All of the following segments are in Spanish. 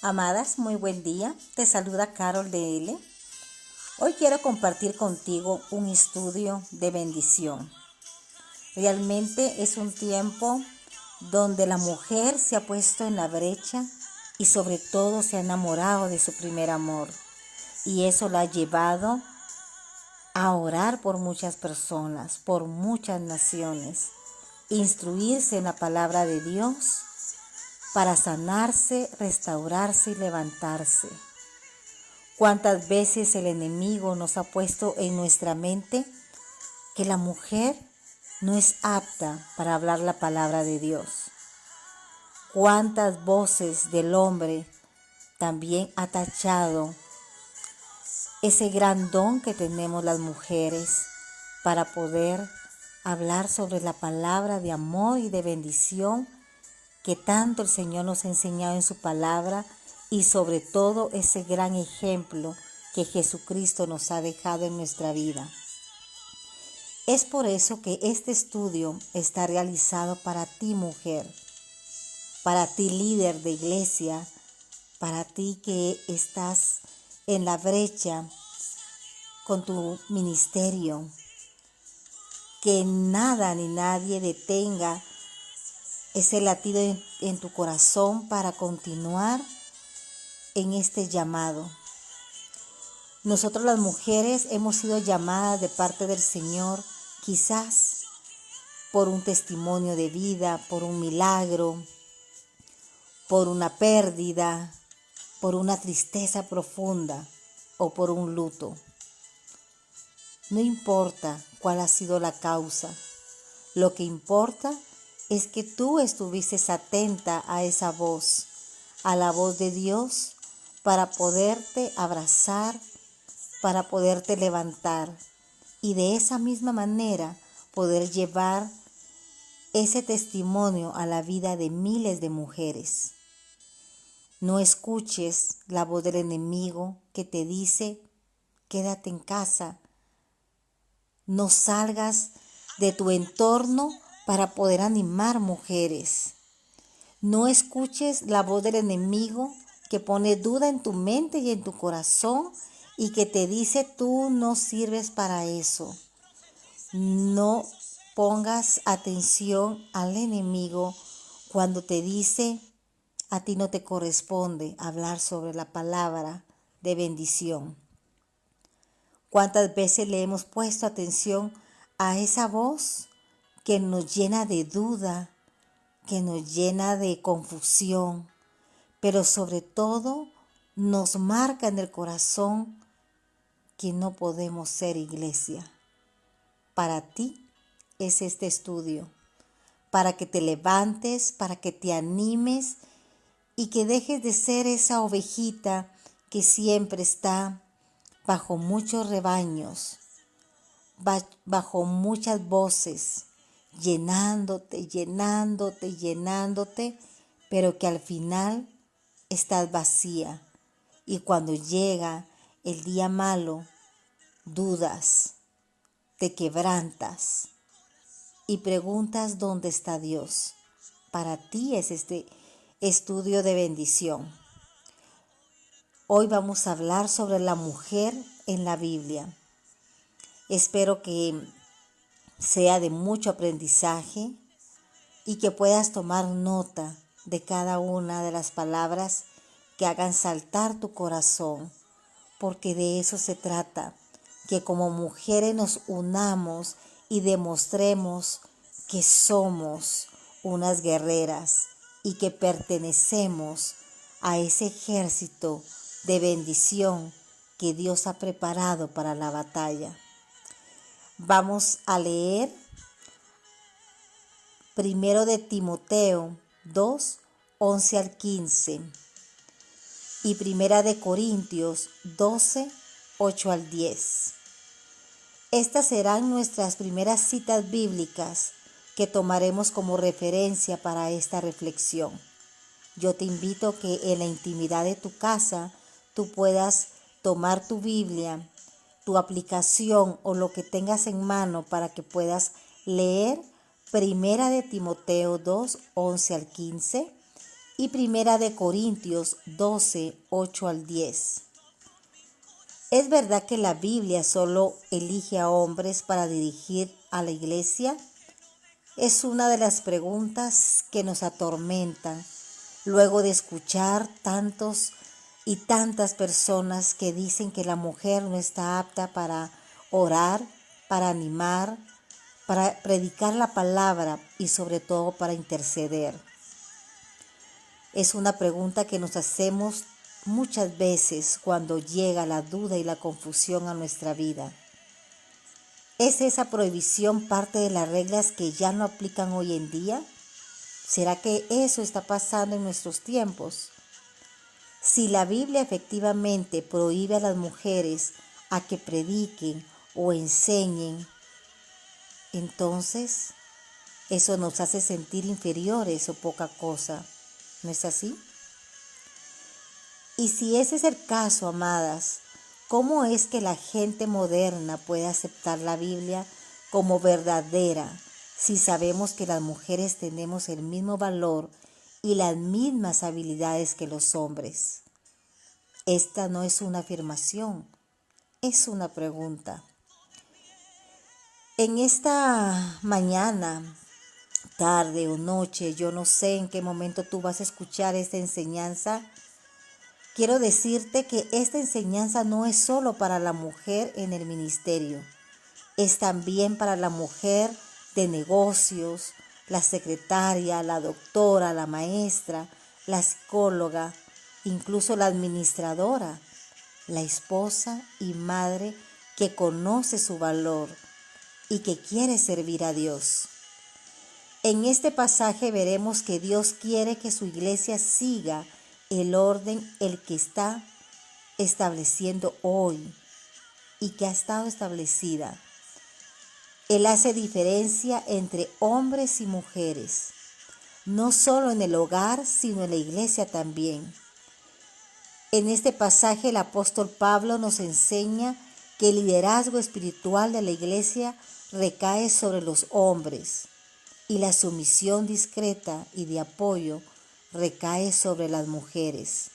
Amadas, muy buen día. Te saluda Carol de L. Hoy quiero compartir contigo un estudio de bendición. Realmente es un tiempo donde la mujer se ha puesto en la brecha y sobre todo se ha enamorado de su primer amor. Y eso la ha llevado a orar por muchas personas, por muchas naciones, instruirse en la palabra de Dios para sanarse, restaurarse y levantarse. ¿Cuántas veces el enemigo nos ha puesto en nuestra mente que la mujer no es apta para hablar la palabra de Dios? ¿Cuántas voces del hombre también ha tachado ese gran don que tenemos las mujeres para poder hablar sobre la palabra de amor y de bendición que tanto el Señor nos ha enseñado en su palabra, y sobre todo ese gran ejemplo que Jesucristo nos ha dejado en nuestra vida? Es por eso que este estudio está realizado para ti, mujer, para ti, líder de iglesia, para ti que estás en la brecha con tu ministerio. Que nada ni nadie detenga ese latido en tu corazón para continuar en este llamado. Nosotros las mujeres hemos sido llamadas de parte del Señor, quizás por un testimonio de vida, por un milagro, por una pérdida, por una tristeza profunda o por un luto. No importa cuál ha sido la causa, lo que importa es que tú estuviste atenta a esa voz, a la voz de Dios, para poderte abrazar, para poderte levantar y de esa misma manera poder llevar ese testimonio a la vida de miles de mujeres. No escuches la voz del enemigo que te dice: quédate en casa, no salgas de tu entorno para poder animar mujeres. No escuches la voz del enemigo que pone duda en tu mente y en tu corazón y que te dice: tú no sirves para eso. No pongas atención al enemigo cuando te dice: a ti no te corresponde hablar sobre la palabra de bendición. ¿Cuántas veces le hemos puesto atención a esa voz que nos llena de duda, que nos llena de confusión, pero sobre todo nos marca en el corazón que no podemos ser iglesia? Para ti es este estudio, para que te levantes, para que te animes y que dejes de ser esa ovejita que siempre está bajo muchos rebaños, bajo muchas voces, llenándote, pero que al final estás vacía. Y cuando llega el día malo, dudas, te quebrantas y preguntas: ¿dónde está Dios? Para ti es este estudio de bendición. Hoy vamos a hablar sobre la mujer en la Biblia. Espero que sea de mucho aprendizaje y que puedas tomar nota de cada una de las palabras que hagan saltar tu corazón, porque de eso se trata, que como mujeres nos unamos y demostremos que somos unas guerreras y que pertenecemos a ese ejército de bendición que Dios ha preparado para la batalla. Vamos a leer primero de Timoteo 2, 11 al 15 y primera de Corintios 12, 8 al 10. Estas serán nuestras primeras citas bíblicas que tomaremos como referencia para esta reflexión. Yo te invito a que en la intimidad de tu casa tú puedas tomar tu Biblia, tu aplicación o lo que tengas en mano para que puedas leer primera de Timoteo 2, 11 al 15 y Primera de Corintios 12, 8 al 10. ¿Es verdad que la Biblia solo elige a hombres para dirigir a la iglesia? Es una de las preguntas que nos atormentan luego de escuchar tantos y tantas personas que dicen que la mujer no está apta para orar, para animar, para predicar la palabra y sobre todo para interceder. Es una pregunta que nos hacemos muchas veces cuando llega la duda y la confusión a nuestra vida. ¿Es esa prohibición parte de las reglas que ya no aplican hoy en día? ¿Será que eso está pasando en nuestros tiempos? Si la Biblia efectivamente prohíbe a las mujeres a que prediquen o enseñen, entonces eso nos hace sentir inferiores o poca cosa. ¿No es así? Y si ese es el caso, amadas, ¿cómo es que la gente moderna puede aceptar la Biblia como verdadera si sabemos que las mujeres tenemos el mismo valor y las mismas habilidades que los hombres? Esta no es una afirmación, es una pregunta. En esta mañana, tarde o noche, yo no sé en qué momento tú vas a escuchar esta enseñanza. Quiero decirte que esta enseñanza no es solo para la mujer en el ministerio, es también para la mujer de negocios, la secretaria, la doctora, la maestra, la psicóloga, incluso la administradora, la esposa y madre que conoce su valor y que quiere servir a Dios. En este pasaje veremos que Dios quiere que su iglesia siga el orden el que está estableciendo hoy y que ha estado establecida. Él hace diferencia entre hombres y mujeres, no solo en el hogar, sino en la iglesia también. En este pasaje el apóstol Pablo nos enseña que el liderazgo espiritual de la iglesia recae sobre los hombres y la sumisión discreta y de apoyo recae sobre las mujeres.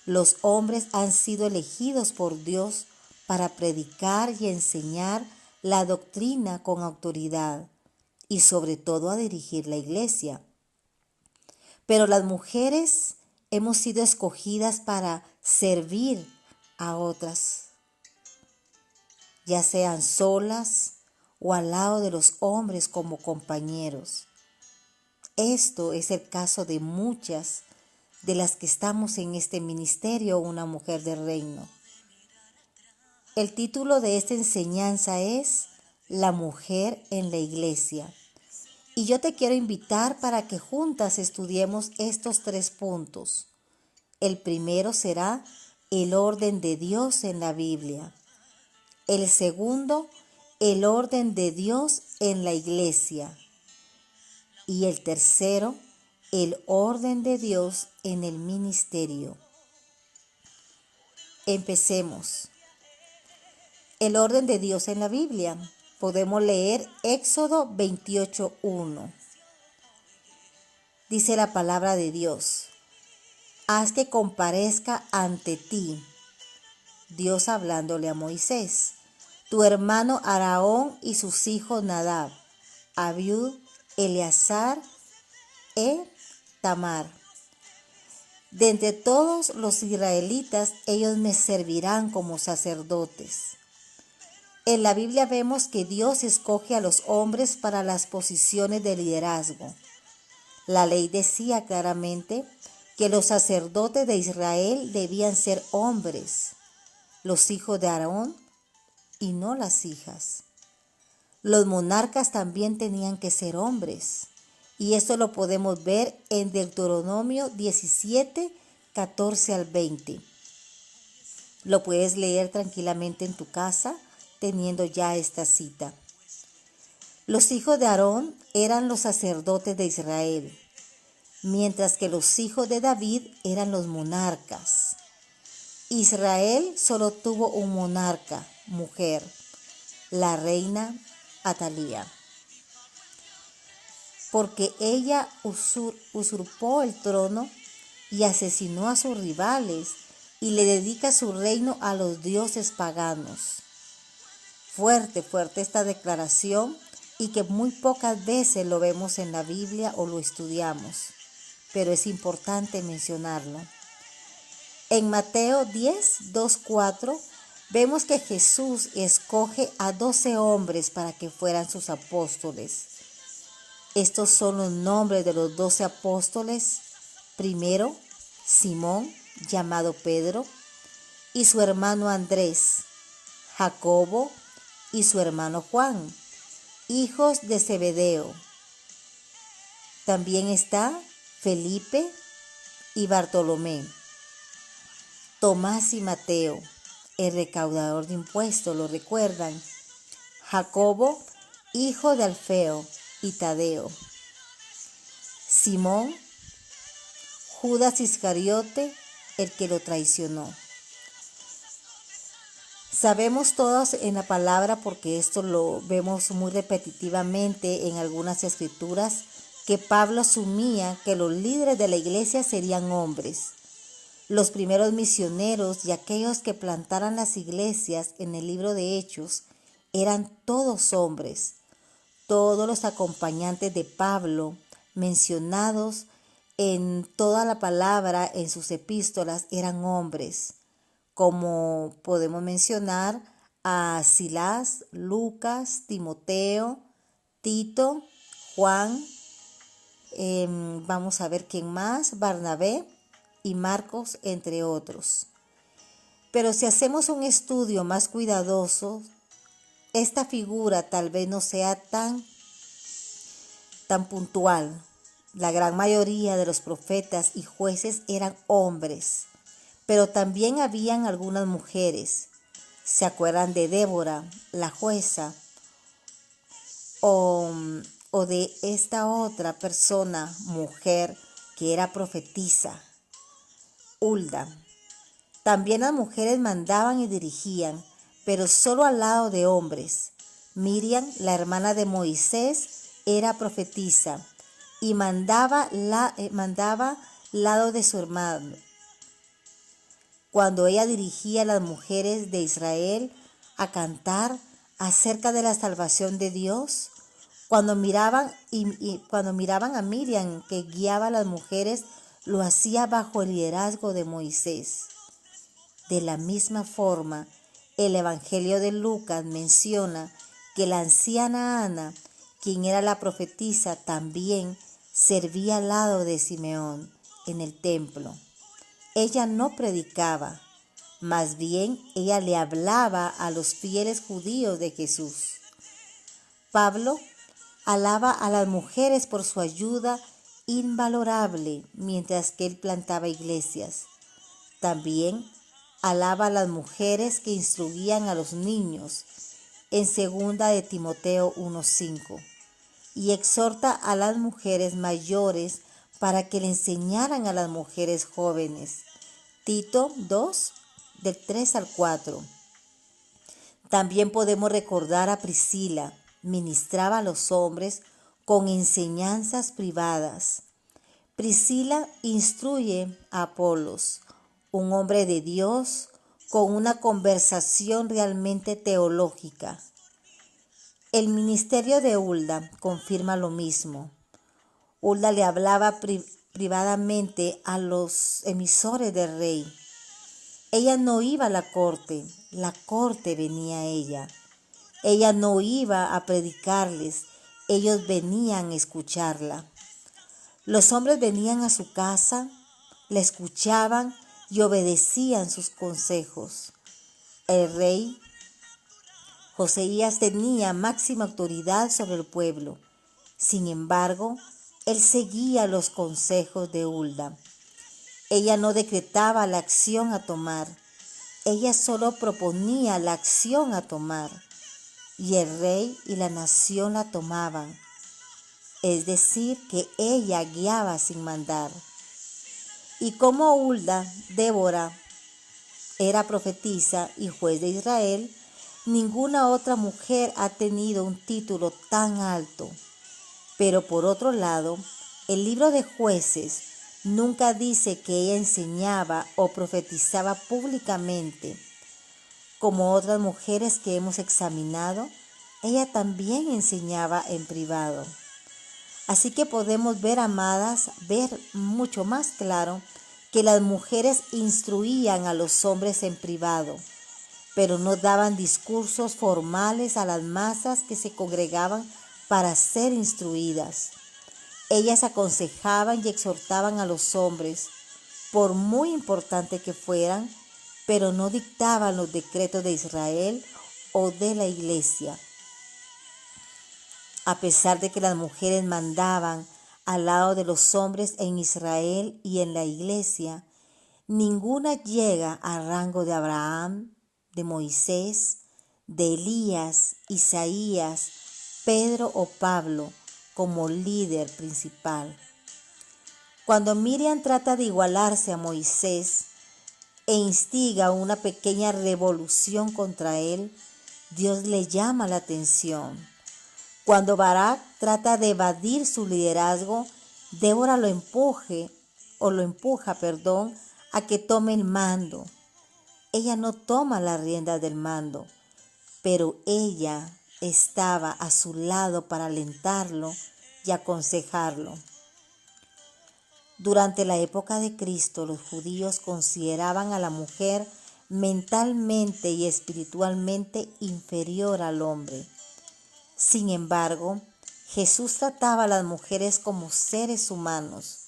Los hombres han sido elegidos por Dios para predicar y enseñar la doctrina con autoridad y sobre todo a dirigir la iglesia. Pero las mujeres hemos sido escogidas para servir a otras, ya sean solas o al lado de los hombres como compañeros. Esto es el caso de muchas de las que estamos en este ministerio, una mujer del reino. El título de esta enseñanza es La mujer en la iglesia. Y yo te quiero invitar para que juntas estudiemos estos 3 puntos. El primero será el orden de Dios en la Biblia. El segundo, el orden de Dios en la iglesia. Y el tercero, el orden de Dios en el ministerio. Empecemos. El orden de Dios en la Biblia. Podemos leer Éxodo 28:1. Dice la palabra de Dios: haz que comparezca ante ti, Dios hablándole a Moisés, tu hermano Aarón y sus hijos Nadab, Abiud, Eleazar Tamar. De entre todos los israelitas, ellos me servirán como sacerdotes. En la Biblia vemos que Dios escoge a los hombres para las posiciones de liderazgo. La ley decía claramente que los sacerdotes de Israel debían ser hombres, los hijos de Aarón y no las hijas. Los monarcas también tenían que ser hombres. Y esto lo podemos ver en Deuteronomio 17, 14 al 20. Lo puedes leer tranquilamente en tu casa, teniendo ya esta cita. Los hijos de Aarón eran los sacerdotes de Israel, mientras que los hijos de David eran los monarcas. Israel solo tuvo un monarca, mujer, la reina Atalía. porque ella usurpó el trono y asesinó a sus rivales y le dedica su reino a los dioses paganos. Fuerte esta declaración y que muy pocas veces lo vemos en la Biblia o lo estudiamos, pero es importante mencionarlo. En Mateo 10, 2, 4 vemos que Jesús escoge a 12 hombres para que fueran sus apóstoles. Estos son los nombres de los 12 apóstoles. Primero, Simón, llamado Pedro, y su hermano Andrés, Jacobo y su hermano Juan, hijos de Zebedeo. También está Felipe y Bartolomé, Tomás y Mateo, el recaudador de impuestos, ¿lo recuerdan? Jacobo, hijo de Alfeo, y Tadeo. Simón, Judas Iscariote, el que lo traicionó. Sabemos todos en la palabra, porque esto lo vemos muy repetitivamente en algunas escrituras, que Pablo asumía que los líderes de la iglesia serían hombres. Los primeros misioneros y aquellos que plantaran las iglesias en el libro de Hechos eran todos hombres. Todos los acompañantes de Pablo mencionados en toda la palabra en sus epístolas eran hombres, como podemos mencionar a Silas, Lucas, Timoteo, Tito, Juan, vamos a ver quién más, Barnabé y Marcos, entre otros. Pero si hacemos un estudio más cuidadoso, esta figura tal vez no sea tan puntual. La gran mayoría de los profetas y jueces eran hombres, pero también habían algunas mujeres. ¿Se acuerdan de Débora, la jueza? O de esta otra persona, mujer, que era profetisa, Hulda. También las mujeres mandaban y dirigían, pero solo al lado de hombres. Miriam, la hermana de Moisés, era profetisa y mandaba lado de su hermano. Cuando ella dirigía a las mujeres de Israel a cantar acerca de la salvación de Dios, cuando miraban a Miriam que guiaba a las mujeres, lo hacía bajo el liderazgo de Moisés. De la misma forma, el Evangelio de Lucas menciona que la anciana Ana, quien era la profetisa, también servía al lado de Simeón en el templo. Ella no predicaba, más bien ella le hablaba a los fieles judíos de Jesús. Pablo alaba a las mujeres por su ayuda invalorable mientras que él plantaba iglesias. También alaba a las mujeres que instruían a los niños en 2 de Timoteo 1:5 y exhorta a las mujeres mayores para que le enseñaran a las mujeres jóvenes. Tito 2, del 3 al 4. También podemos recordar a Priscila, ministraba a los hombres con enseñanzas privadas. Priscila instruye a Apolos, un hombre de Dios, con una conversación realmente teológica. El ministerio de Hulda confirma lo mismo. Hulda le hablaba privadamente a los emisores del rey. Ella no iba a la corte venía a ella. Ella no iba a predicarles, ellos venían a escucharla. Los hombres venían a su casa, la escuchaban y obedecían sus consejos. El rey Josías tenía máxima autoridad sobre el pueblo. Sin embargo, él seguía los consejos de Hulda. Ella no decretaba la acción a tomar, ella solo proponía la acción a tomar, y el rey y la nación la tomaban. Es decir, que ella guiaba sin mandar. Y como Hulda, Débora, era profetisa y juez de Israel, ninguna otra mujer ha tenido un título tan alto. Pero por otro lado, el libro de Jueces nunca dice que ella enseñaba o profetizaba públicamente. Como otras mujeres que hemos examinado, ella también enseñaba en privado. Así que podemos ver, amadas, ver mucho más claro que las mujeres instruían a los hombres en privado, pero no daban discursos formales a las masas que se congregaban para ser instruidas. Ellas aconsejaban y exhortaban a los hombres, por muy importante que fueran, pero no dictaban los decretos de Israel o de la iglesia. A pesar de que las mujeres mandaban al lado de los hombres en Israel y en la iglesia, ninguna llega al rango de Abraham, de Moisés, de Elías, Isaías, Pedro o Pablo como líder principal. Cuando Miriam trata de igualarse a Moisés e instiga una pequeña revolución contra él, Dios le llama la atención. Cuando Barak trata de evadir su liderazgo, Débora lo empuja, a que tome el mando. Ella no toma la rienda del mando, pero ella estaba a su lado para alentarlo y aconsejarlo. Durante la época de Cristo, los judíos consideraban a la mujer mentalmente y espiritualmente inferior al hombre. Sin embargo, Jesús trataba a las mujeres como seres humanos.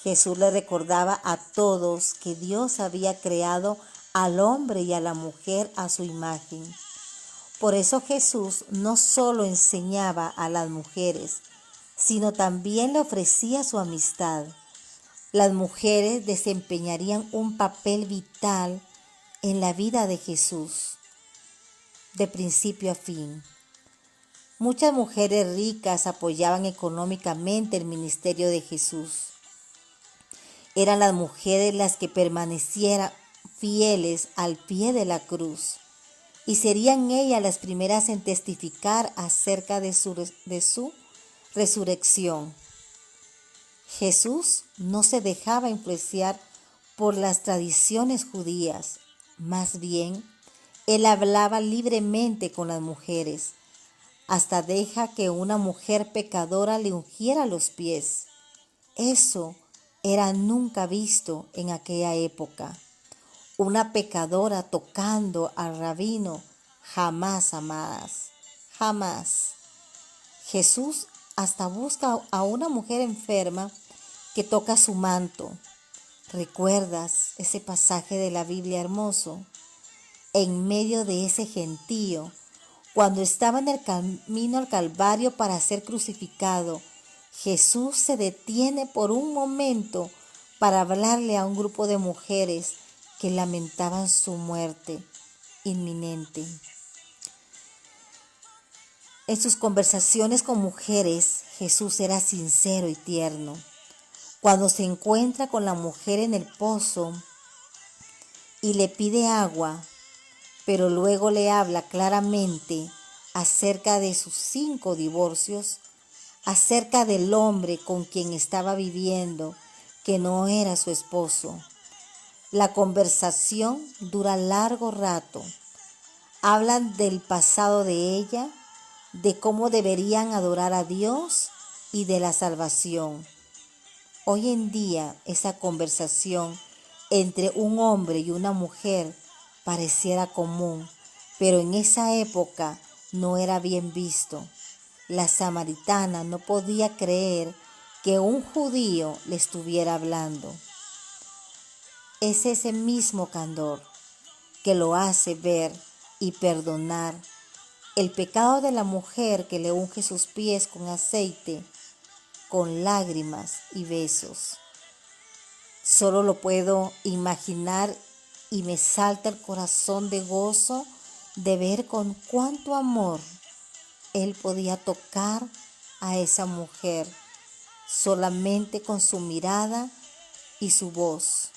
Jesús le recordaba a todos que Dios había creado al hombre y a la mujer a su imagen. Por eso Jesús no solo enseñaba a las mujeres, sino también le ofrecía su amistad. Las mujeres desempeñarían un papel vital en la vida de Jesús, de principio a fin. Muchas mujeres ricas apoyaban económicamente el ministerio de Jesús. Eran las mujeres las que permanecieran fieles al pie de la cruz, y serían ellas las primeras en testificar acerca de su resurrección. Jesús no se dejaba influenciar por las tradiciones judías, más bien, él hablaba libremente con las mujeres, hasta deja que una mujer pecadora le ungiera los pies. Eso era nunca visto en aquella época. Una pecadora tocando al rabino, jamás, amadas, jamás. Jesús hasta busca a una mujer enferma que toca su manto. ¿Recuerdas ese pasaje de la Biblia hermoso? En medio de ese gentío, cuando estaba en el camino al Calvario para ser crucificado, Jesús se detiene por un momento para hablarle a un grupo de mujeres que lamentaban su muerte inminente. En sus conversaciones con mujeres, Jesús era sincero y tierno. Cuando se encuentra con la mujer en el pozo y le pide agua, pero luego le habla claramente acerca de sus 5 divorcios, acerca del hombre con quien estaba viviendo, que no era su esposo. La conversación dura largo rato. Hablan del pasado de ella, de cómo deberían adorar a Dios y de la salvación. Hoy en día esa conversación entre un hombre y una mujer pareciera común, pero en esa época no era bien visto. La samaritana no podía creer que un judío le estuviera hablando. Es ese mismo candor que lo hace ver y perdonar el pecado de la mujer que le unge sus pies con aceite, con lágrimas y besos. Solo lo puedo imaginar y me salta el corazón de gozo de ver con cuánto amor él podía tocar a esa mujer solamente con su mirada y su voz.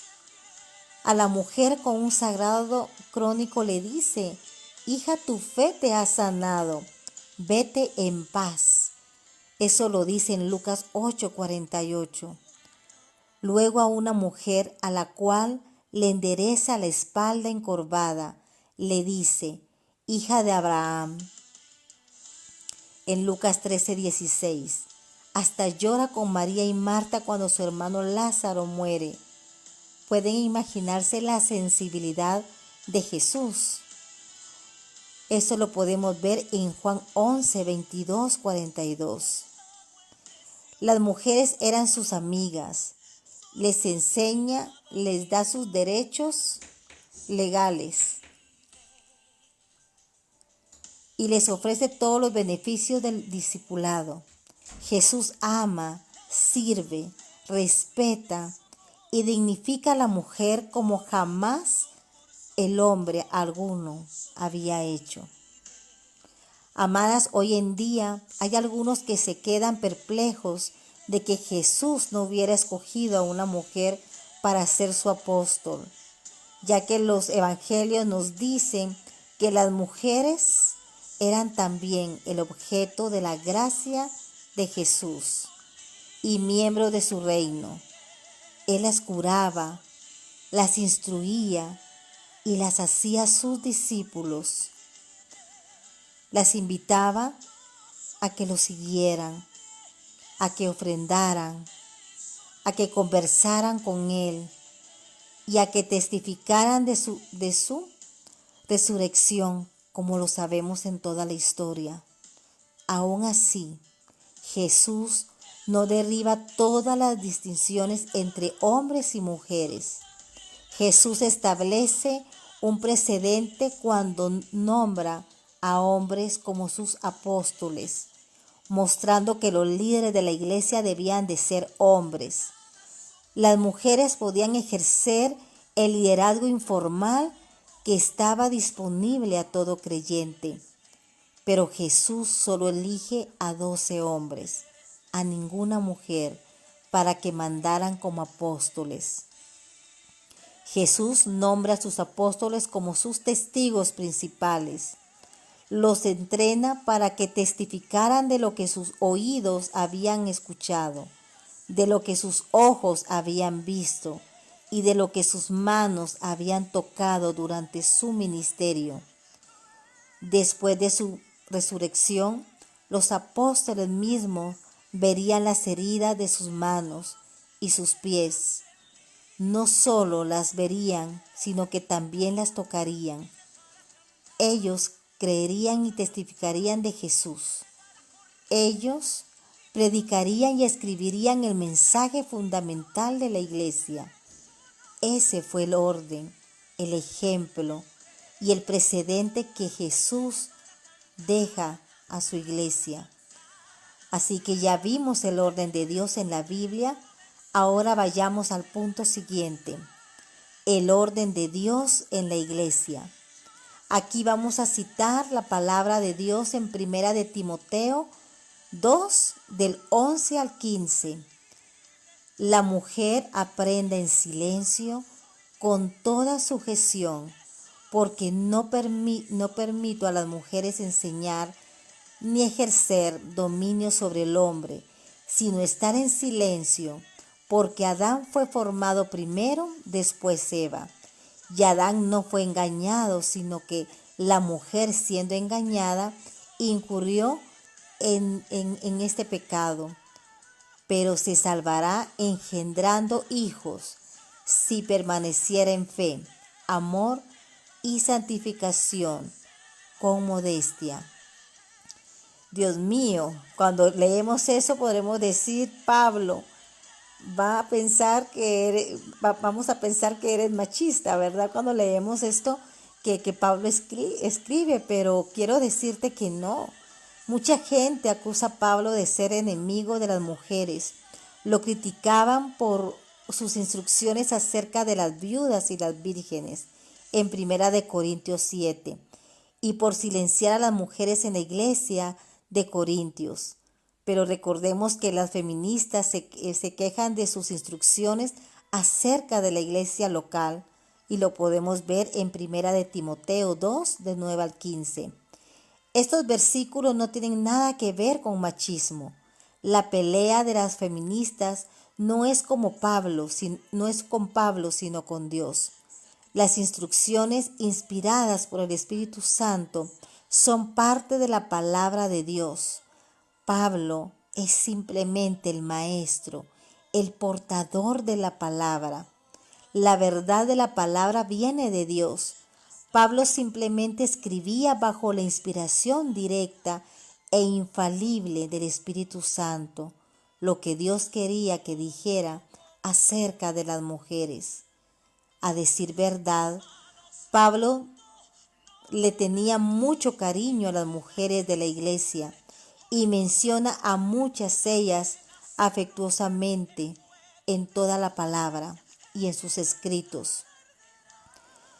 A la mujer con un sagrado crónico le dice: hija, tu fe te ha sanado, vete en paz. Eso lo dice en Lucas 8:48. Luego a una mujer a la cual le endereza la espalda encorvada, le dice, hija de Abraham. En Lucas 13:16, hasta llora con María y Marta cuando su hermano Lázaro muere. Pueden imaginarse la sensibilidad de Jesús. Eso lo podemos ver en Juan 11:22-42. Las mujeres eran sus amigas. Les enseña, les da sus derechos legales y les ofrece todos los beneficios del discipulado. Jesús ama, sirve, respeta y dignifica a la mujer como jamás el hombre alguno había hecho. Amadas, hoy en día hay algunos que se quedan perplejos de que Jesús no hubiera escogido a una mujer para ser su apóstol, ya que los evangelios nos dicen que las mujeres eran también el objeto de la gracia de Jesús y miembros de su reino. Él las curaba, las instruía y las hacía sus discípulos. Las invitaba a que lo siguieran, a que ofrendaran, a que conversaran con Él y a que testificaran de su resurrección, como lo sabemos en toda la historia. Aún así, Jesús no derriba todas las distinciones entre hombres y mujeres. Jesús establece un precedente cuando nombra a hombres como sus apóstoles, mostrando que los líderes de la iglesia debían de ser hombres. Las mujeres podían ejercer el liderazgo informal que estaba disponible a todo creyente, pero Jesús solo elige a 12 hombres, a ninguna mujer, para que mandaran como apóstoles. Jesús nombra a sus apóstoles como sus testigos principales. Los entrena para que testificaran de lo que sus oídos habían escuchado, de lo que sus ojos habían visto y de lo que sus manos habían tocado durante su ministerio. Después de su resurrección, los apóstoles mismos verían las heridas de sus manos y sus pies. No solo las verían, sino que también las tocarían. Ellos creerían y testificarían de Jesús. Ellos predicarían y escribirían el mensaje fundamental de la iglesia. Ese fue el orden, el ejemplo y el precedente que Jesús deja a su iglesia. Así que ya vimos el orden de Dios en la Biblia. Ahora vayamos al punto siguiente, el orden de Dios en la iglesia. Aquí vamos a citar la palabra de Dios en 1 de Timoteo 2, del 11 al 15. La mujer aprenda en silencio con toda sujeción, porque no permito a las mujeres enseñar ni ejercer dominio sobre el hombre, sino estar en silencio, porque Adán fue formado primero, después Eva. Y Adán no fue engañado, sino que la mujer, siendo engañada, incurrió en este pecado. Pero se salvará engendrando hijos, si permaneciera en fe, amor y santificación, con modestia. Dios mío, cuando leemos eso podremos decir, Pablo, vamos a pensar que eres machista, ¿verdad? Cuando leemos esto que Pablo escribe, pero quiero decirte que no. Mucha gente acusa a Pablo de ser enemigo de las mujeres. Lo criticaban por sus instrucciones acerca de las viudas y las vírgenes en 1 de Corintios 7 y por silenciar a las mujeres en la iglesia de Corintios. Pero recordemos que las feministas se quejan de sus instrucciones acerca de la iglesia local y lo podemos ver en 1 de Timoteo 2, de 9 al 15. Estos versículos no tienen nada que ver con machismo. La pelea de las feministas no es con Pablo, sino con Dios. Las instrucciones inspiradas por el Espíritu Santo son parte de la palabra de Dios. Pablo es simplemente el maestro, el portador de la palabra. La verdad de la palabra viene de Dios. Pablo simplemente escribía bajo la inspiración directa e infalible del Espíritu Santo, lo que Dios quería que dijera acerca de las mujeres. A decir verdad, Pablo le tenía mucho cariño a las mujeres de la iglesia y menciona a muchas ellas afectuosamente en toda la palabra y en sus escritos.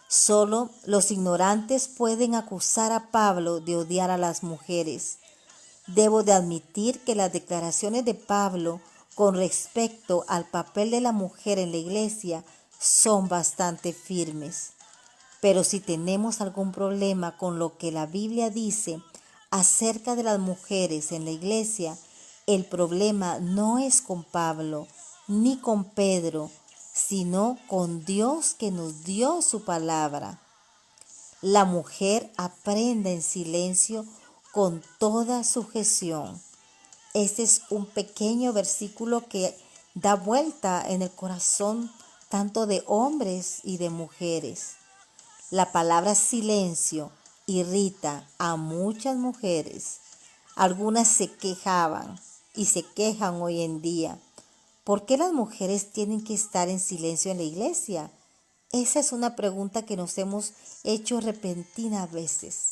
Solo los ignorantes pueden acusar a Pablo de odiar a las mujeres. Debo de admitir que las declaraciones de Pablo con respecto al papel de la mujer en la iglesia son bastante firmes. Pero si tenemos algún problema con lo que la Biblia dice acerca de las mujeres en la iglesia, el problema no es con Pablo ni con Pedro, sino con Dios que nos dio su palabra. La mujer aprende en silencio con toda sujeción. Este es un pequeño versículo que da vuelta en el corazón tanto de hombres y de mujeres. La palabra silencio irrita a muchas mujeres. Algunas se quejaban y se quejan hoy en día. ¿Por qué las mujeres tienen que estar en silencio en la iglesia? Esa es una pregunta que nos hemos hecho repentinas veces.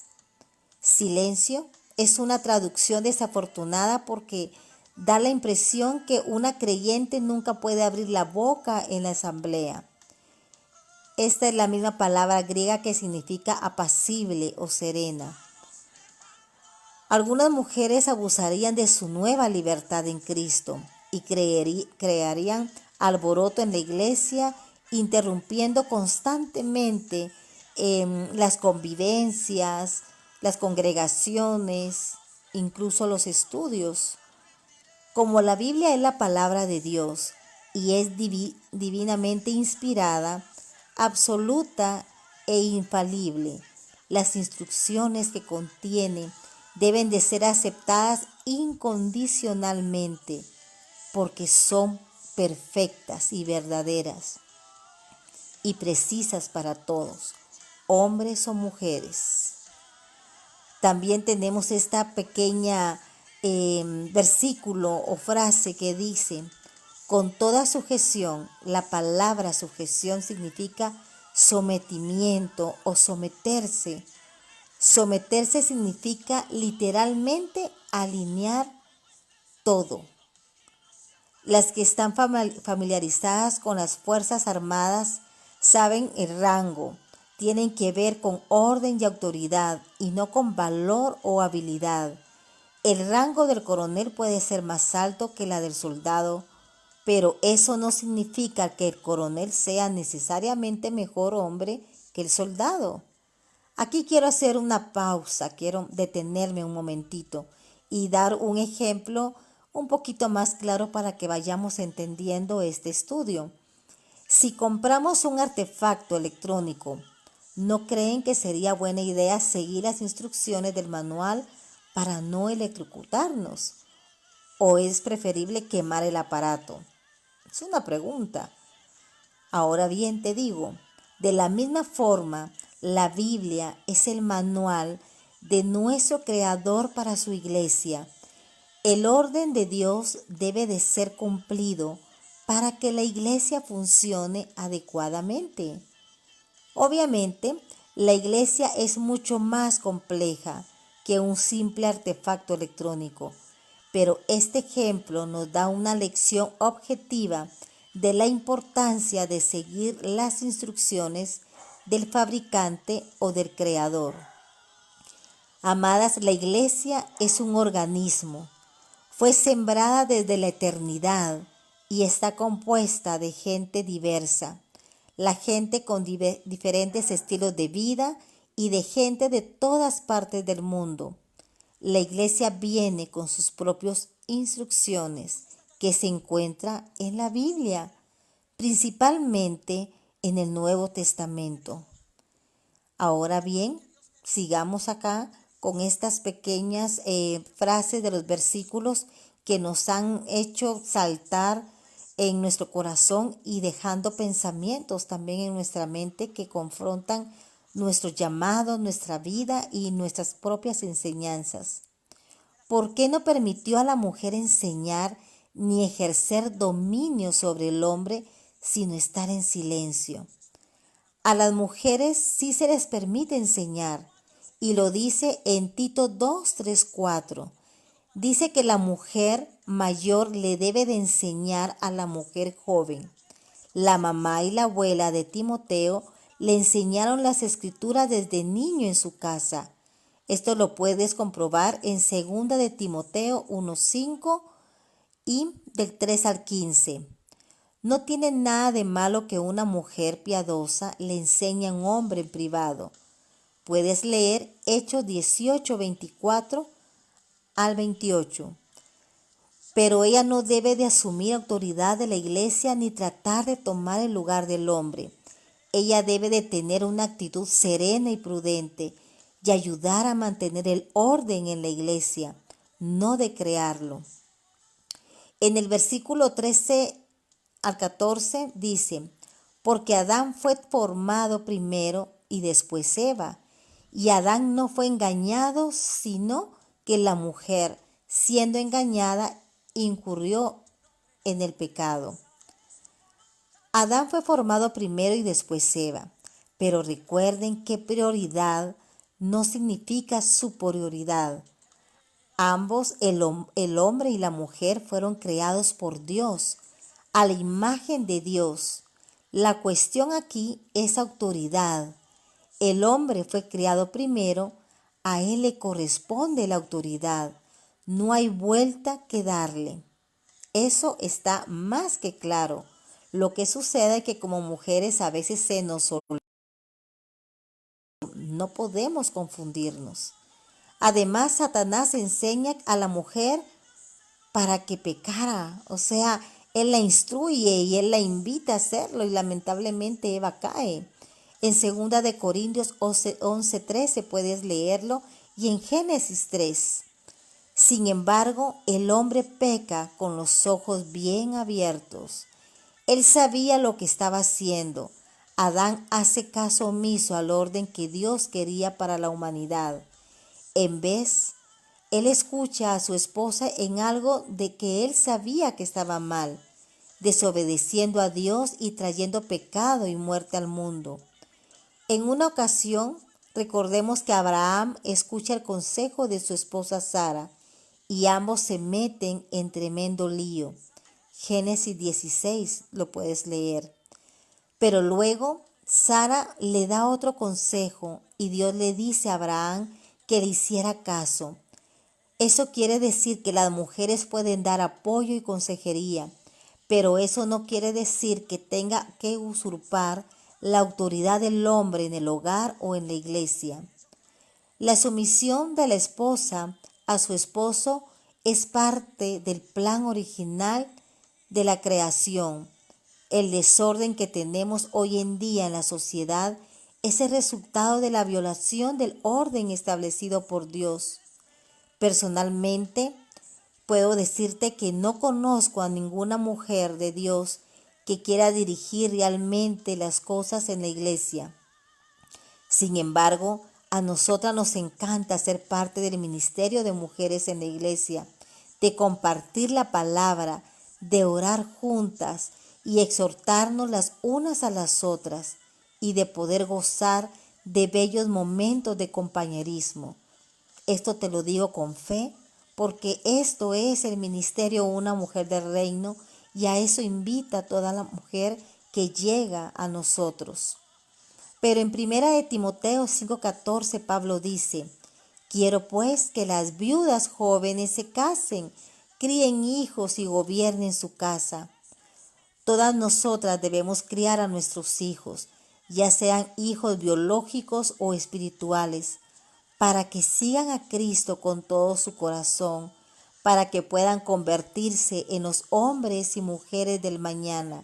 Silencio es una traducción desafortunada porque da la impresión que una creyente nunca puede abrir la boca en la asamblea. Esta es la misma palabra griega que significa apacible o serena. Algunas mujeres abusarían de su nueva libertad en Cristo y crearían alboroto en la iglesia, interrumpiendo constantemente las convivencias, las congregaciones, incluso los estudios. Como la Biblia es la palabra de Dios y es divinamente inspirada, absoluta e infalible, las instrucciones que contiene deben de ser aceptadas incondicionalmente porque son perfectas y verdaderas y precisas para todos, hombres o mujeres. También tenemos esta pequeña versículo o frase que dice: con toda sujeción. La palabra sujeción significa sometimiento o someterse. Someterse significa literalmente alinear todo. Las que están familiarizadas con las Fuerzas Armadas saben el rango. Tienen que ver con orden y autoridad y no con valor o habilidad. El rango del coronel puede ser más alto que la del soldado, pero eso no significa que el coronel sea necesariamente mejor hombre que el soldado. Aquí quiero hacer una pausa, quiero detenerme un momentito y dar un ejemplo un poquito más claro para que vayamos entendiendo este estudio. Si compramos un artefacto electrónico, ¿no creen que sería buena idea seguir las instrucciones del manual para no electrocutarnos? ¿O es preferible quemar el aparato? Es una pregunta. Ahora bien, te digo, de la misma forma, la Biblia es el manual de nuestro Creador para su iglesia. El orden de Dios debe de ser cumplido para que la iglesia funcione adecuadamente. Obviamente, la iglesia es mucho más compleja que un simple artefacto electrónico, pero este ejemplo nos da una lección objetiva de la importancia de seguir las instrucciones del fabricante o del creador. Amadas, la iglesia es un organismo. Fue sembrada desde la eternidad y está compuesta de gente diversa. La gente con diferentes estilos de vida y de gente de todas partes del mundo. La iglesia viene con sus propias instrucciones que se encuentra en la Biblia, principalmente en el Nuevo Testamento. Ahora bien, sigamos acá con estas pequeñas frases de los versículos que nos han hecho saltar en nuestro corazón y dejando pensamientos también en nuestra mente que confrontan nuestro llamado, nuestra vida y nuestras propias enseñanzas. ¿Por qué no permitió a la mujer enseñar ni ejercer dominio sobre el hombre, sino estar en silencio? A las mujeres sí se les permite enseñar, y lo dice en Tito 2, 3, 4. Dice que la mujer mayor le debe de enseñar a la mujer joven. La mamá y la abuela de Timoteo le enseñaron las escrituras desde niño en su casa. Esto lo puedes comprobar en 2 de Timoteo 1:5 y del 3 al 15. No tiene nada de malo que una mujer piadosa le enseñe a un hombre en privado. Puedes leer Hechos 18, 24 al 28. Pero ella no debe de asumir autoridad de la iglesia ni tratar de tomar el lugar del hombre. Ella debe de tener una actitud serena y prudente y ayudar a mantener el orden en la iglesia, no de crearlo. En el versículo 13 al 14 dice, porque Adán fue formado primero y después Eva, y Adán no fue engañado, sino que la mujer, siendo engañada, incurrió en el pecado. Adán fue formado primero y después Eva, pero recuerden que prioridad no significa superioridad. Ambos, el hombre y la mujer, fueron creados por Dios, a la imagen de Dios. La cuestión aquí es autoridad. El hombre fue creado primero, a él le corresponde la autoridad. No hay vuelta que darle. Eso está más que claro. Lo que sucede es que como mujeres a veces se nos olvida. No podemos confundirnos. Además, Satanás enseña a la mujer para que pecara. O sea, él la instruye y él la invita a hacerlo y lamentablemente Eva cae. En 2 de Corintios 11:13 puedes leerlo y en Génesis 3. Sin embargo, el hombre peca con los ojos bien abiertos. Él sabía lo que estaba haciendo. Adán hace caso omiso al orden que Dios quería para la humanidad. En vez, él escucha a su esposa en algo de que él sabía que estaba mal, desobedeciendo a Dios y trayendo pecado y muerte al mundo. En una ocasión, recordemos que Abraham escucha el consejo de su esposa Sara y ambos se meten en tremendo lío. Génesis 16 lo puedes leer. Pero luego Sara le da otro consejo y Dios le dice a Abraham que le hiciera caso. Eso quiere decir que las mujeres pueden dar apoyo y consejería, pero eso no quiere decir que tenga que usurpar la autoridad del hombre en el hogar o en la iglesia. La sumisión de la esposa a su esposo es parte del plan original de la creación. El desorden que tenemos hoy en día en la sociedad es el resultado de la violación del orden establecido por Dios. Personalmente, puedo decirte que no conozco a ninguna mujer de Dios que quiera dirigir realmente las cosas en la iglesia. Sin embargo, a nosotras nos encanta ser parte del ministerio de mujeres en la iglesia, de compartir la palabra, de orar juntas y exhortarnos las unas a las otras y de poder gozar de bellos momentos de compañerismo. Esto te lo digo con fe porque esto es el ministerio de una mujer del reino y a eso invita a toda la mujer que llega a nosotros. Pero en 1 de Timoteo 5:14 Pablo dice, quiero pues que las viudas jóvenes se casen, críen hijos y gobiernen su casa. Todas nosotras debemos criar a nuestros hijos, ya sean hijos biológicos o espirituales, para que sigan a Cristo con todo su corazón, para que puedan convertirse en los hombres y mujeres del mañana,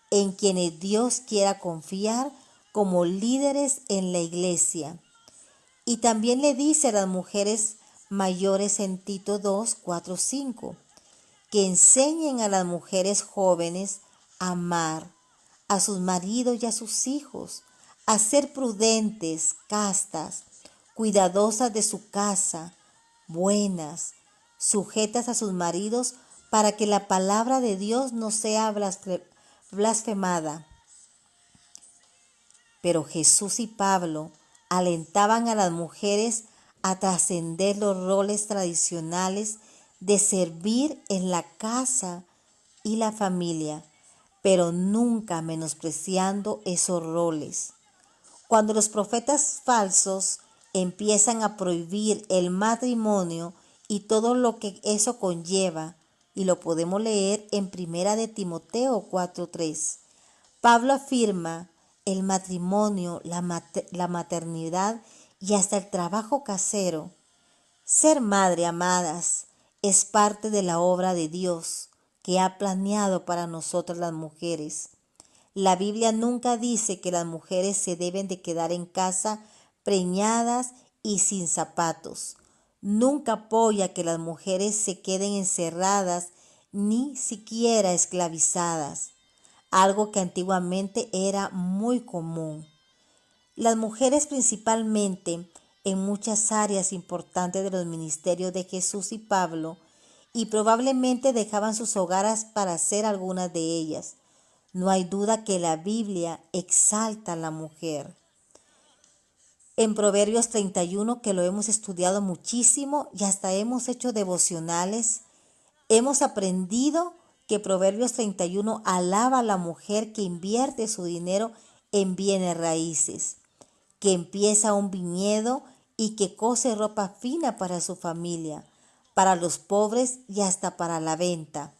en quienes Dios quiera confiar como líderes en la iglesia. Y también le dice a las mujeres mayores en Tito 2, 4, 5, que enseñen a las mujeres jóvenes a amar a sus maridos y a sus hijos, a ser prudentes, castas, cuidadosas de su casa, buenas, sujetas a sus maridos, para que la palabra de Dios no sea blasfemada. Pero Jesús y Pablo alentaban a las mujeres a trascender los roles tradicionales de servir en la casa y la familia, pero nunca menospreciando esos roles. Cuando los profetas falsos empiezan a prohibir el matrimonio y todo lo que eso conlleva, y lo podemos leer en 1 de Timoteo 4:3, Pablo afirma el matrimonio, la maternidad y hasta el trabajo casero. Ser madre, amadas, es parte de la obra de Dios que ha planeado para nosotras las mujeres. La Biblia nunca dice que las mujeres se deben de quedar en casa preñadas y sin zapatos. Nunca apoya que las mujeres se queden encerradas ni siquiera esclavizadas, algo que antiguamente era muy común. Las mujeres, principalmente en muchas áreas importantes de los ministerios de Jesús y Pablo, y probablemente dejaban sus hogares para hacer algunas de ellas. No hay duda que la Biblia exalta a la mujer. En Proverbios 31, que lo hemos estudiado muchísimo y hasta hemos hecho devocionales, hemos aprendido que Proverbios 31 alaba a la mujer que invierte su dinero en bienes raíces, que empieza un viñedo y que cose ropa fina para su familia, para los pobres y hasta para la venta.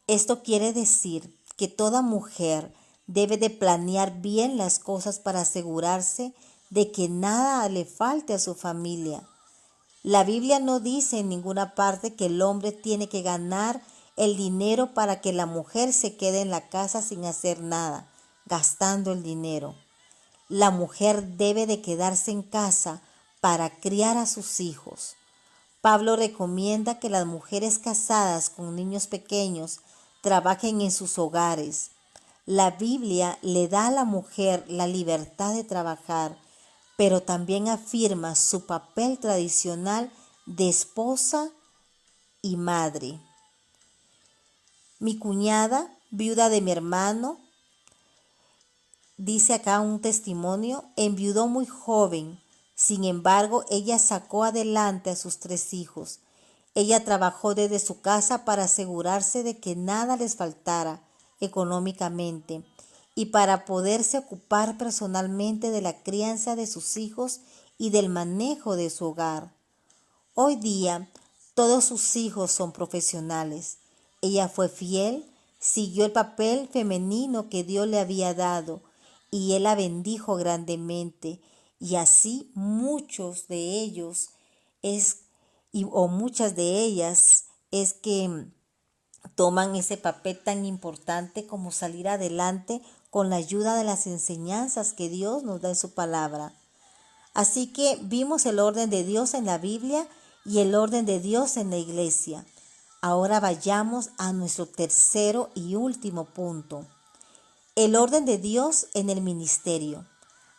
Esto quiere decir que toda mujer debe de planear bien las cosas para asegurarse de que nada le falte a su familia. La Biblia no dice en ninguna parte que el hombre tiene que ganar el dinero para que la mujer se quede en la casa sin hacer nada, gastando el dinero. La mujer debe de quedarse en casa para criar a sus hijos. Pablo recomienda que las mujeres casadas con niños pequeños trabajen en sus hogares. La Biblia le da a la mujer la libertad de trabajar, pero también afirma su papel tradicional de esposa y madre. Mi cuñada, viuda de mi hermano, dice acá un testimonio, enviudó muy joven. Sin embargo, ella sacó adelante a sus 3 hijos. Ella trabajó desde su casa para asegurarse de que nada les faltara económicamente y para poderse ocupar personalmente de la crianza de sus hijos y del manejo de su hogar. Hoy día, todos sus hijos son profesionales. Ella fue fiel, siguió el papel femenino que Dios le había dado y Él la bendijo grandemente. Y así muchos de ellos o muchas de ellas es que toman ese papel tan importante como salir adelante con la ayuda de las enseñanzas que Dios nos da en su palabra. Así que vimos el orden de Dios en la Biblia y el orden de Dios en la iglesia. Ahora vayamos a nuestro tercero y último punto. El orden de Dios en el ministerio.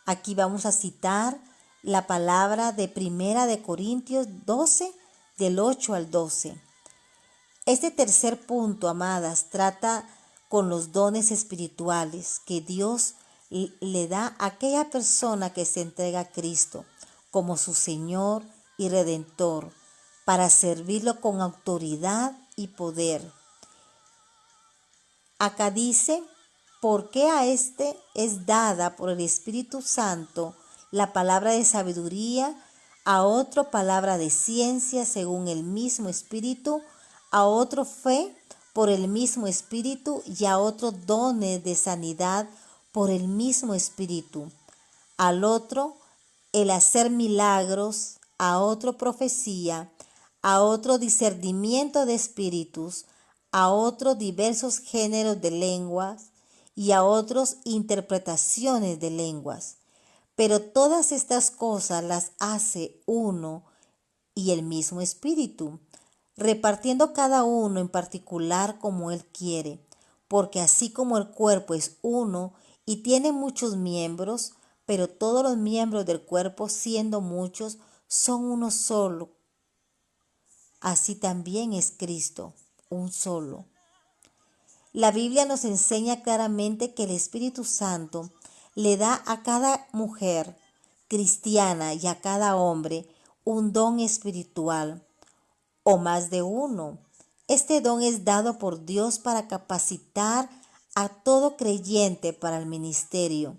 Aquí vamos a citar la palabra de 1 de Corintios 12, del 8 al 12. Este tercer punto, amadas, trata con los dones espirituales que Dios le da a aquella persona que se entrega a Cristo como su Señor y Redentor para servirlo con autoridad y poder. Acá dice, porque a este es dada por el Espíritu Santo la palabra de sabiduría, a otro palabra de ciencia según el mismo Espíritu, a otro fe por el mismo Espíritu y a otro dones de sanidad por el mismo Espíritu, al otro el hacer milagros, a otro profecía, a otro discernimiento de espíritus, a otros diversos géneros de lenguas y a otros interpretaciones de lenguas. Pero todas estas cosas las hace uno y el mismo Espíritu, repartiendo cada uno en particular como Él quiere, porque así como el cuerpo es uno y tiene muchos miembros, pero todos los miembros del cuerpo, siendo muchos, son uno solo. Así también es Cristo, un solo. La Biblia nos enseña claramente que el Espíritu Santo le da a cada mujer cristiana y a cada hombre un don espiritual, o más de uno. Este don es dado por Dios para capacitar a todo creyente para el ministerio.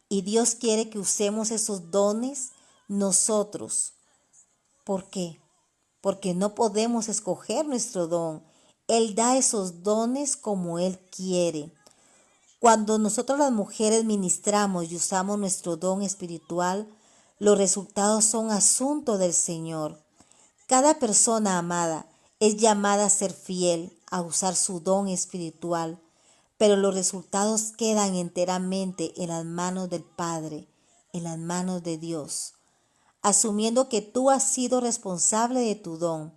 Y Dios quiere que usemos esos dones nosotros. ¿Por qué? Porque no podemos escoger nuestro don. Él da esos dones como Él quiere. Cuando nosotros las mujeres ministramos y usamos nuestro don espiritual, los resultados son asunto del Señor. Cada persona amada es llamada a ser fiel, a usar su don espiritual, pero los resultados quedan enteramente en las manos del Padre, en las manos de Dios. Asumiendo que tú has sido responsable de tu don,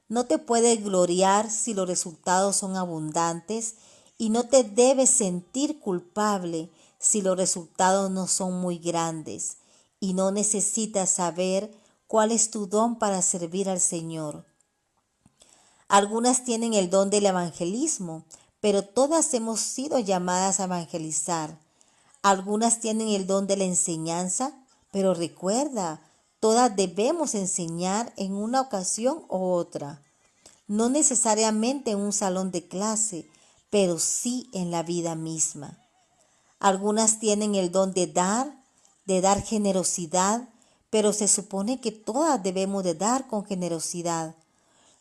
no te puedes gloriar si los resultados son abundantes y no te debes sentir culpable si los resultados no son muy grandes y no necesitas saber cuál es tu don para servir al Señor. Algunas tienen el don del evangelismo, pero todas hemos sido llamadas a evangelizar. Algunas tienen el don de la enseñanza, pero recuerda, todas debemos enseñar en una ocasión u otra. No necesariamente en un salón de clase, pero sí en la vida misma. Algunas tienen el don de dar generosidad, pero se supone que todas debemos de dar con generosidad.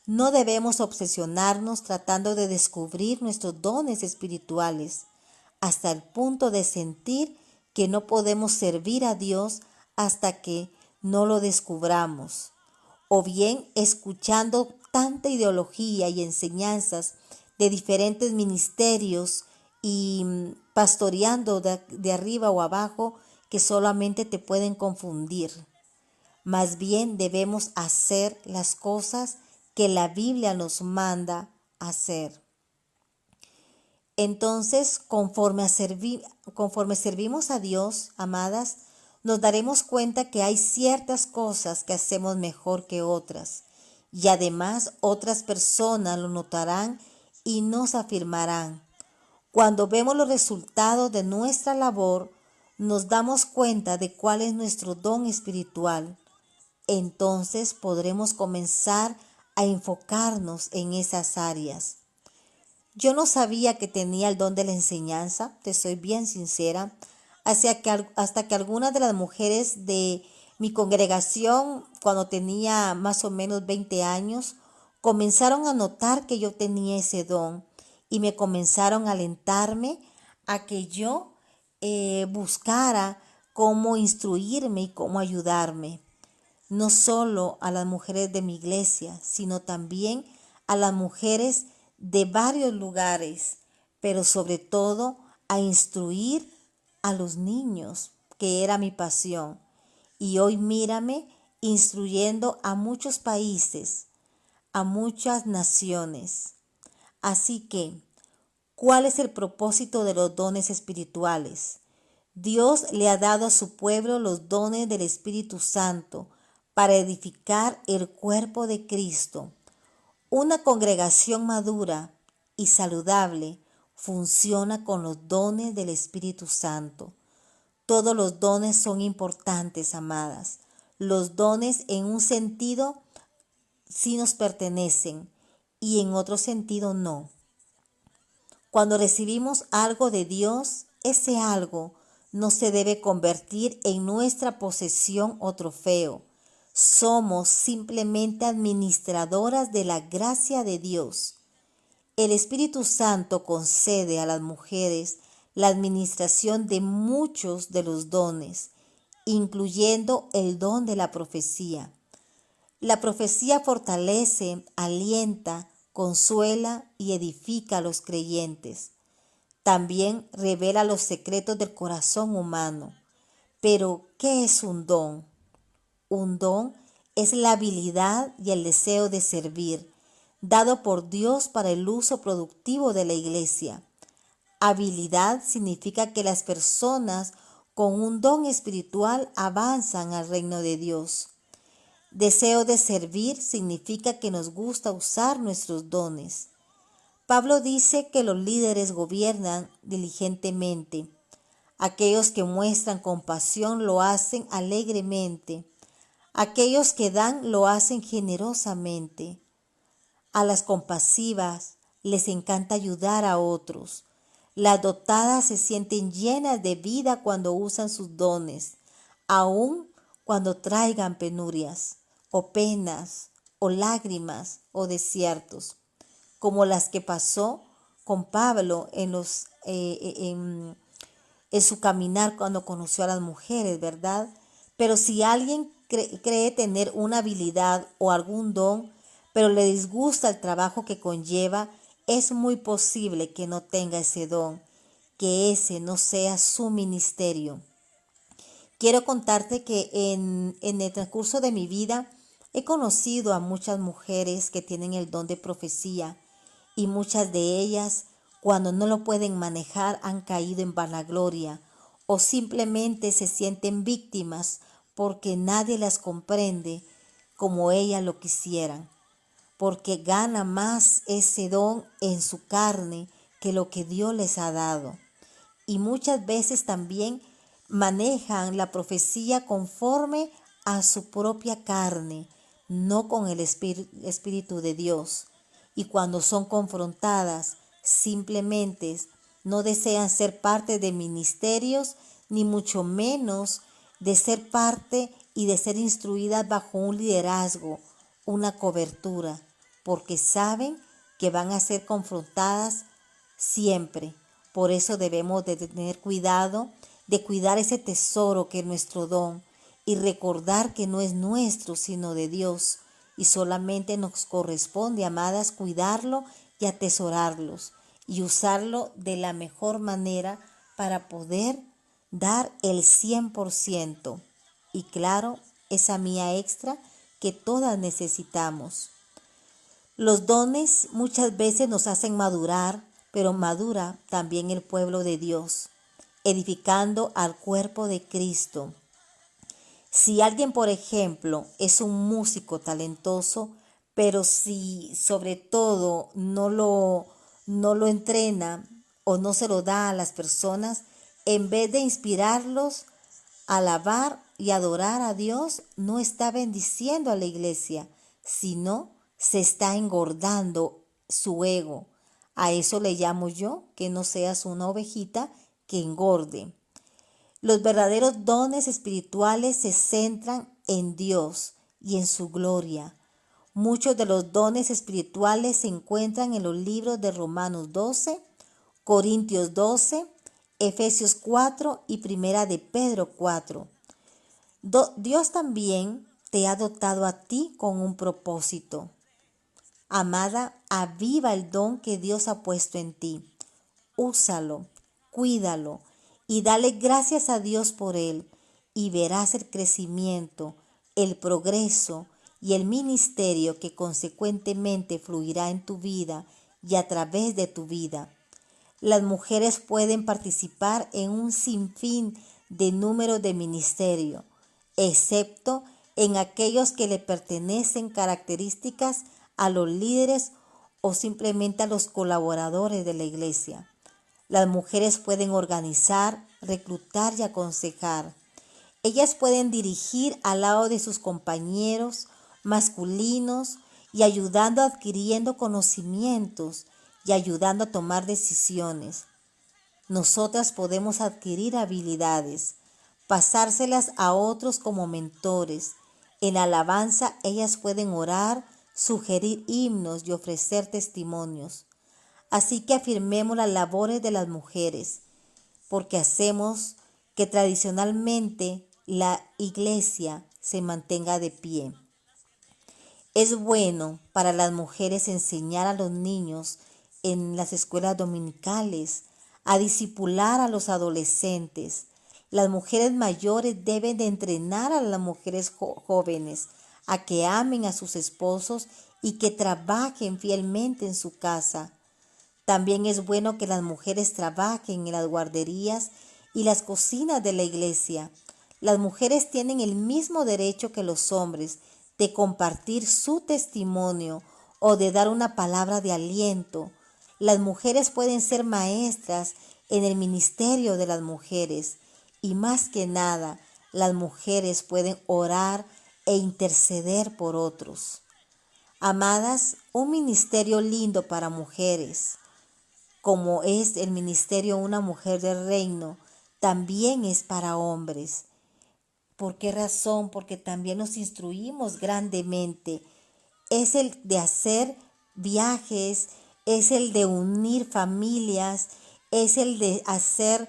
No debemos obsesionarnos tratando de descubrir nuestros dones espirituales, hasta el punto de sentir que no podemos servir a Dios hasta que no lo descubramos, o bien escuchando tanta ideología y enseñanzas de diferentes ministerios y pastoreando de arriba o abajo que solamente te pueden confundir. Más bien debemos hacer las cosas que la Biblia nos manda hacer. Entonces, conforme servimos a Dios, amadas, nos daremos cuenta que hay ciertas cosas que hacemos mejor que otras. Y además otras personas lo notarán y nos afirmarán. Cuando vemos los resultados de nuestra labor, nos damos cuenta de cuál es nuestro don espiritual. Entonces podremos comenzar a enfocarnos en esas áreas. Yo no sabía que tenía el don de la enseñanza, te soy bien sincera, hasta que algunas de las mujeres de mi congregación, cuando tenía más o menos 20 años, comenzaron a notar que yo tenía ese don y me comenzaron a alentarme a que yo buscara cómo instruirme y cómo ayudarme. No solo a las mujeres de mi iglesia, sino también a las mujeres de varios lugares, pero sobre todo a instruir a los niños, que era mi pasión. Y hoy mírame instruyendo a muchos países, a muchas naciones. Así que, ¿cuál es el propósito de los dones espirituales? Dios le ha dado a su pueblo los dones del Espíritu Santo para edificar el cuerpo de Cristo. Una congregación madura y saludable funciona con los dones del Espíritu Santo. Todos los dones son importantes, amadas. Los dones en un sentido sí nos pertenecen y en otro sentido no. Cuando recibimos algo de Dios, ese algo no se debe convertir en nuestra posesión o trofeo. Somos simplemente administradoras de la gracia de Dios. El Espíritu Santo concede a las mujeres la administración de muchos de los dones incluyendo el don de la profecía. La profecía fortalece, alienta, consuela y edifica a los creyentes. También revela los secretos del corazón humano. Pero, ¿qué es un don? Un don es la habilidad y el deseo de servir, dado por Dios para el uso productivo de la iglesia. Habilidad significa que las personas con un don espiritual avanzan al reino de Dios. Deseo de servir significa que nos gusta usar nuestros dones. Pablo dice que los líderes gobiernan diligentemente. Aquellos que muestran compasión lo hacen alegremente. Aquellos que dan lo hacen generosamente. A las compasivas les encanta ayudar a otros. Las dotadas se sienten llenas de vida cuando usan sus dones, aun cuando traigan penurias, o penas, o lágrimas, o desiertos, como las que pasó con Pablo en su caminar cuando conoció a las mujeres, ¿verdad? Pero si alguien cree tener una habilidad o algún don, pero le disgusta el trabajo que conlleva, es muy posible que no tenga ese don, que ese no sea su ministerio. Quiero contarte que en el transcurso de mi vida he conocido a muchas mujeres que tienen el don de profecía y muchas de ellas, cuando no lo pueden manejar, han caído en vanagloria o simplemente se sienten víctimas porque nadie las comprende como ellas lo quisieran, porque gana más ese don en su carne que lo que Dios les ha dado. Y muchas veces también manejan la profecía conforme a su propia carne, no con el Espíritu de Dios. Y cuando son confrontadas, simplemente no desean ser parte de ministerios, ni mucho menos de ser parte y de ser instruidas bajo un liderazgo, una cobertura, porque saben que van a ser confrontadas siempre. Por eso debemos de tener cuidado, de cuidar ese tesoro que es nuestro don y recordar que no es nuestro, sino de Dios. Y solamente nos corresponde, amadas, cuidarlo y atesorarlos y usarlo de la mejor manera para poder dar el 100%. Y claro, esa mía extra que todas necesitamos. Los dones muchas veces nos hacen madurar, pero madura también el pueblo de Dios, edificando al cuerpo de Cristo. Si alguien, por ejemplo, es un músico talentoso, pero si sobre todo no lo entrena o no se lo da a las personas, en vez de inspirarlos a alabar y adorar a Dios, no está bendiciendo a la iglesia, sino se está engordando su ego. A eso le llamo yo que no seas una ovejita que engorde. Los verdaderos dones espirituales se centran en Dios y en su gloria. Muchos de los dones espirituales se encuentran en los libros de Romanos 12, Corintios 12, Efesios 4 y Primera de Pedro 4. Dios también te ha dotado a ti con un propósito. Amada, aviva el don que Dios ha puesto en ti. Úsalo, cuídalo y dale gracias a Dios por él y verás el crecimiento, el progreso y el ministerio que consecuentemente fluirá en tu vida y a través de tu vida. Las mujeres pueden participar en un sinfín de números de ministerio, excepto en aquellos que le pertenecen características a los líderes o simplemente a los colaboradores de la iglesia. Las mujeres pueden organizar, reclutar y aconsejar. Ellas pueden dirigir al lado de sus compañeros masculinos y ayudando adquiriendo conocimientos y ayudando a tomar decisiones. Nosotras podemos adquirir habilidades, pasárselas a otros como mentores. En alabanza ellas pueden orar, sugerir himnos y ofrecer testimonios. Así que afirmemos las labores de las mujeres, porque hacemos que tradicionalmente la iglesia se mantenga de pie. Es bueno para las mujeres enseñar a los niños en las escuelas dominicales, a discipular a los adolescentes. Las mujeres mayores deben de entrenar a las mujeres jóvenes a que amen a sus esposos y que trabajen fielmente en su casa. También es bueno que las mujeres trabajen en las guarderías y las cocinas de la iglesia. Las mujeres tienen el mismo derecho que los hombres de compartir su testimonio o de dar una palabra de aliento. Las mujeres pueden ser maestras en el ministerio de las mujeres y más que nada, las mujeres pueden orar e interceder por otros. Amadas, un ministerio lindo para mujeres, como es el ministerio Una Mujer del Reino, también es para hombres. ¿Por qué razón? Porque también nos instruimos grandemente. Es el de hacer viajes, es el de unir familias, es el de hacer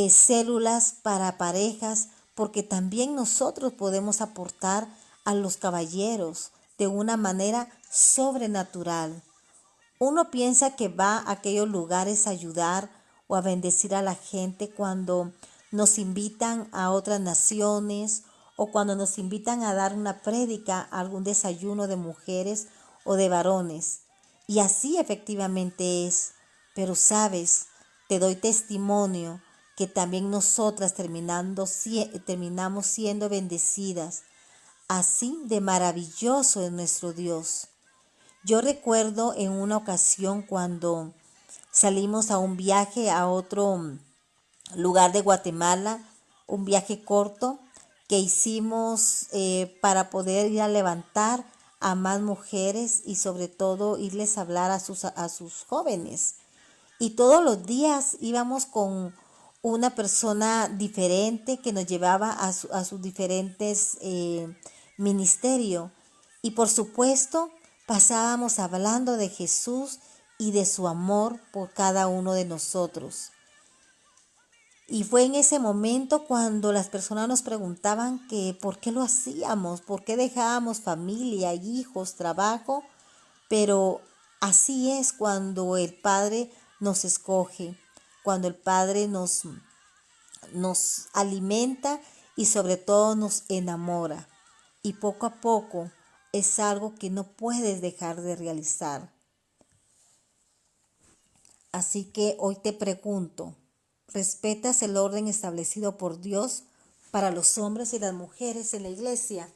células para parejas, porque también nosotros podemos aportar a los caballeros de una manera sobrenatural. Uno piensa que va a aquellos lugares a ayudar o a bendecir a la gente cuando nos invitan a otras naciones o cuando nos invitan a dar una prédica, a algún desayuno de mujeres o de varones. Y así efectivamente es. Pero sabes, te doy testimonio que también nosotras terminamos siendo bendecidas. Así de maravilloso es nuestro Dios. Yo recuerdo en una ocasión cuando salimos a un viaje a otro lugar de Guatemala, un viaje corto que hicimos para poder ir a levantar a más mujeres y sobre todo irles a hablar a sus jóvenes. Y todos los días íbamos con una persona diferente que nos llevaba a sus diferentes ministerios. Y por supuesto, pasábamos hablando de Jesús y de su amor por cada uno de nosotros. Y fue en ese momento cuando las personas nos preguntaban que por qué lo hacíamos, por qué dejábamos familia, hijos, trabajo, pero así es cuando el Padre nos escoge, cuando el Padre nos alimenta y sobre todo nos enamora. Y poco a poco es algo que no puedes dejar de realizar. Así que hoy te pregunto, ¿respetas el orden establecido por Dios para los hombres y las mujeres en la iglesia?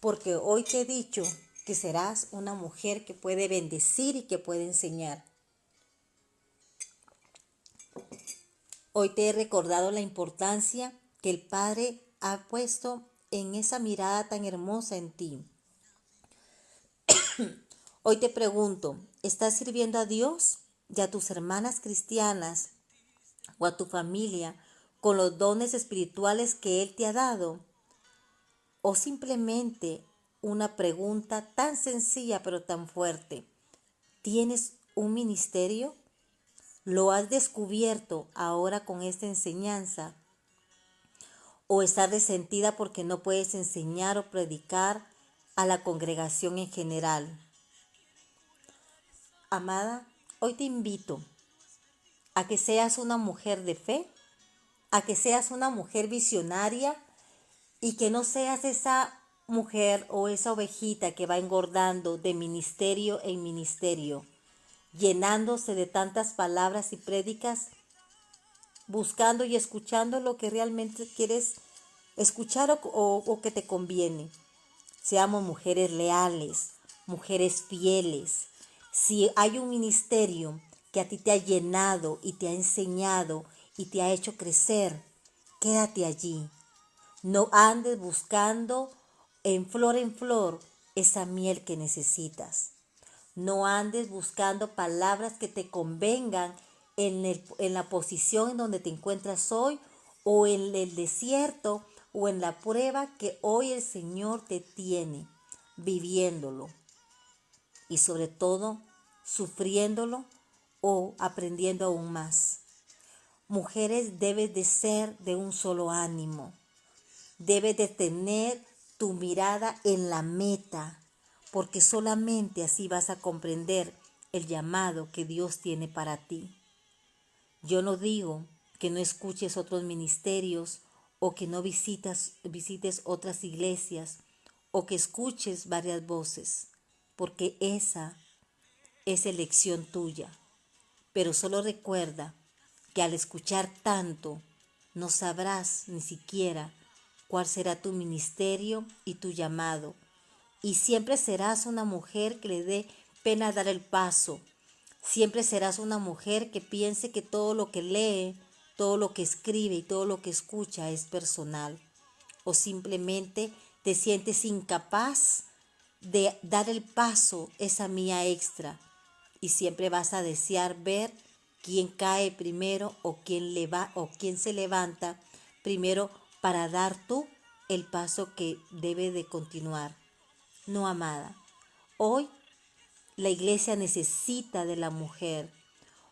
Porque hoy te he dicho que serás una mujer que puede bendecir y que puede enseñar. Hoy te he recordado la importancia que el Padre ha puesto en esa mirada tan hermosa en ti. Hoy te pregunto, ¿estás sirviendo a Dios y a tus hermanas cristianas o a tu familia con los dones espirituales que Él te ha dado? ¿O simplemente una pregunta tan sencilla pero tan fuerte? ¿Tienes un ministerio? ¿Lo has descubierto ahora con esta enseñanza? ¿O estás resentida porque no puedes enseñar o predicar a la congregación en general? Amada, hoy te invito a que seas una mujer de fe, a que seas una mujer visionaria y que no seas esa mujer o esa ovejita que va engordando de ministerio en ministerio, llenándose de tantas palabras y prédicas, buscando y escuchando lo que realmente quieres escuchar o que te conviene. Seamos mujeres leales, mujeres fieles. Si hay un ministerio que a ti te ha llenado y te ha enseñado y te ha hecho crecer, quédate allí. No andes buscando en flor esa miel que necesitas. No andes buscando palabras que te convengan en la posición en donde te encuentras hoy o en el desierto o en la prueba que hoy el Señor te tiene viviéndolo y sobre todo sufriéndolo o aprendiendo aún más. Mujeres deben de ser de un solo ánimo. Debes de tener tu mirada en la meta, porque solamente así vas a comprender el llamado que Dios tiene para ti. Yo no digo que no escuches otros ministerios o que no visites otras iglesias o que escuches varias voces, porque esa es elección tuya. Pero solo recuerda que al escuchar tanto, no sabrás ni siquiera cuál será tu ministerio y tu llamado. Y siempre serás una mujer que le dé pena dar el paso. Siempre serás una mujer que piense que todo lo que lee, todo lo que escribe y todo lo que escucha es personal. O simplemente te sientes incapaz de dar el paso, esa mía extra. Y siempre vas a desear ver quién cae primero o quién se levanta primero para dar tú el paso que debe de continuar. No, amada. Hoy la iglesia necesita de la mujer.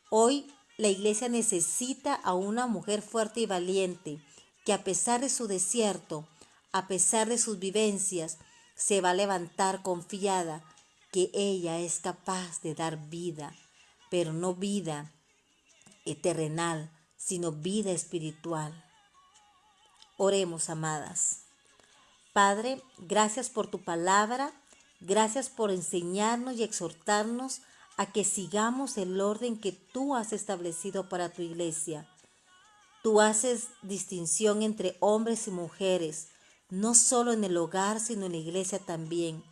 Hoy la iglesia necesita a una mujer fuerte y valiente que a pesar de su desierto, a pesar de sus vivencias, se va a levantar confiada que ella es capaz de dar vida, pero no vida terrenal, sino vida espiritual. Oremos, amadas. Padre, gracias por tu palabra, gracias por enseñarnos y exhortarnos a que sigamos el orden que tú has establecido para tu iglesia. Tú haces distinción entre hombres y mujeres, no solo en el hogar, sino en la iglesia también.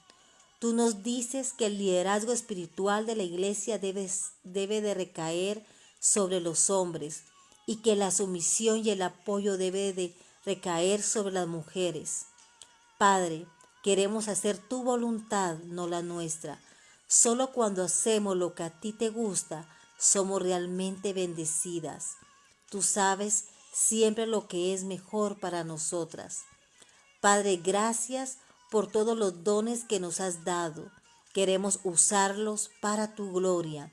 Tú nos dices que el liderazgo espiritual de la iglesia debe de recaer sobre los hombres y que la sumisión y el apoyo debe de recaer sobre las mujeres. Padre, queremos hacer tu voluntad, no la nuestra. Solo cuando hacemos lo que a ti te gusta, somos realmente bendecidas. Tú sabes siempre lo que es mejor para nosotras. Padre, gracias por todos los dones que nos has dado. Queremos usarlos para tu gloria.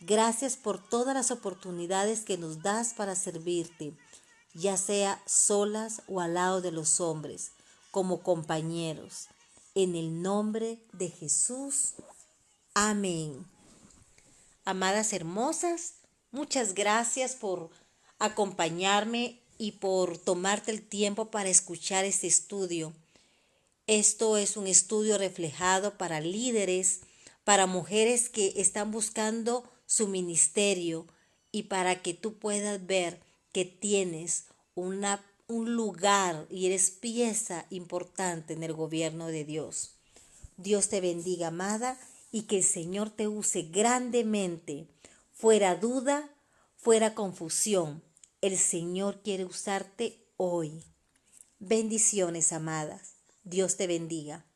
Gracias por todas las oportunidades que nos das para servirte, ya sea solas o al lado de los hombres, como compañeros. En el nombre de Jesús. Amén. Amadas hermosas, muchas gracias por acompañarme y por tomarte el tiempo para escuchar este estudio. Esto es un estudio reflejado para líderes, para mujeres que están buscando su ministerio y para que tú puedas ver que tienes un lugar y eres pieza importante en el gobierno de Dios. Dios te bendiga, amada, y que el Señor te use grandemente. Fuera duda, fuera confusión. El Señor quiere usarte hoy. Bendiciones, amadas. Dios te bendiga.